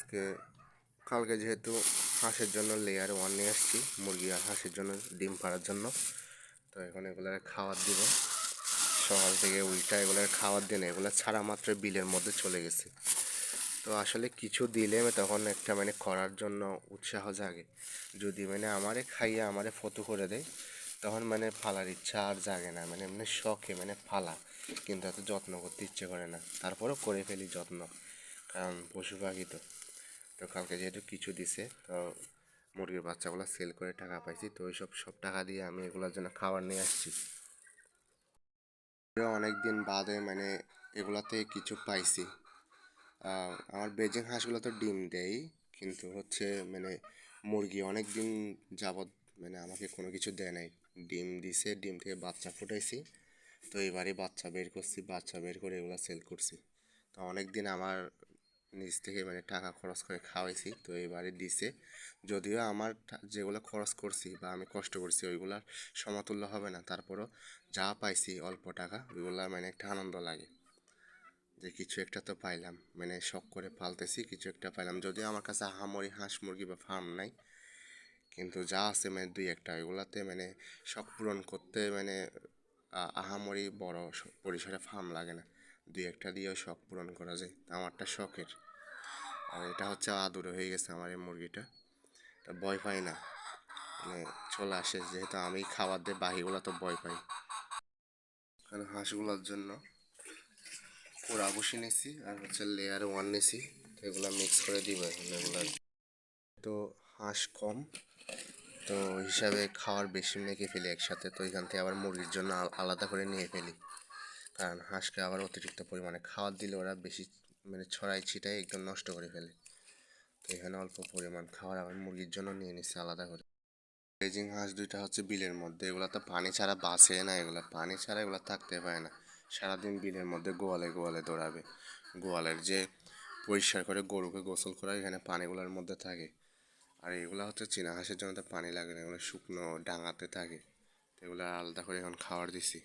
আজকে কালকে যেহেতু হাঁসের জন্য লেয়ার 1 নিয়ে আসছি, মুরগি আর হাঁসের জন্য ডিম পাড়ার জন্য। তো এখন এগুলোর খাবার দিব। সকাল থেকে উল্টা এগুলোর খাবার দিন, এগুলো ছাড়া মাত্র বিলের মধ্যে চলে গেছে। তো আসলে কিছু দিলে তখন একটা করার জন্য উৎসাহ জাগে। যদি আমারে খাইয়ে আমারে ফটো করে দেয়, তখন ফালার ইচ্ছা আর জাগে না। এমনি শখে ফালা, কিন্তু এত যত্ন করতে ইচ্ছে করে না। তারপরেও করে ফেলি যত্ন, কারণ পশু পাখি তো। তো কালকে যেহেতু কিছু দিছে, তো মুরগির বাচ্চাগুলো সেল করে টাকা পাইছি। তো ওই সব টাকা দিয়ে আমি এগুলোর জন্য খাবার নিয়ে আসছি। অনেক দিন বাদে এগুলাতে কিছু পাইছি। আমার বেজিং হাঁসগুলো তো ডিম দেয়, কিন্তু হচ্ছে মুরগি অনেক দিন যাবৎ আমাকে কোনো কিছু দেয় নাই। ডিম দিছে, ডিম থেকে বাচ্চা ফুটাইছি। তো এবারই বাচ্চা বের করছি, বাচ্চা বের করে এগুলো সেল করছি। তো অনেক দিন আমার নিজ থেকে টাকা খরচ করে খাওয়াইছি, তো এবারে দিছে। যদিও আমার যেগুলো খরচ করছি বা আমি কষ্ট করছি ওইগুলার সমতুল্য হবে না, তারপরও যা পাইছি অল্প টাকা, ওইগুলা একটা আনন্দ লাগে যে কিছু একটা তো পাইলাম। শখ করে পালতেছি, কিছু একটা পাইলাম। যদিও আমার কাছে আহামরি হাঁস মুরগি বা ফার্ম নাই, কিন্তু যা আছে দুই একটা, ওইগুলাতে শখ পূরণ করতে আহামরি বড় পরিসরে ফার্ম লাগে না। দুই একটা দিয়েও শখ পূরণ করা যায়। আমারটা শখের, আর এটা হচ্ছে আদুরে হয়ে গেছে আমার এই মুরগিটা। তা ভয় পাই না, চলে আসে। যেহেতু আমি খাবার দিই, বাকিগুলো তো ভয় পাই। কারণ হাঁসগুলোর জন্য পোড়া বসে নিয়েছি আর হচ্ছে লেয়ার 1 নিয়েছি। তো এগুলো মিক্স করে দিব এখন। এগুলো তো হাঁস কম, তো হিসাবে খাওয়ার বেশি মেখে ফেলি একসাথে। তো এখান থেকে আবার মুরগির জন্য আলাদা করে নিয়ে ফেলি, কারণ হাঁসকে আবার অতিরিক্ত পরিমাণে খাবার দিলে ওরা বেশি ছড়াই ছিটাই একদম নষ্ট করে ফেলে। তো এখানে অল্প পরিমাণ খাবার আবার মুরগির জন্য নিয়ে নিচ্ছে আলাদা করে। বেজিং হাঁস দুইটা হচ্ছে বিলের মধ্যে, এগুলো তো পানি ছাড়া বাঁচে না। এগুলো পানি ছাড়া এগুলো থাকতে পারে না। সারাদিন বিলের মধ্যে গোয়ালে গোয়ালে দৌড়াবে। গোয়ালের যে পরিষ্কার করে গরুকে গোসল করা, এখানে পানিগুলোর মধ্যে থাকে। আর এগুলো হচ্ছে চীনা হাঁসের জন্য তো পানি লাগে না, এগুলো শুকনো ডাঙাতে থাকে। এগুলো আলাদা করে এখন খাবার দিছি।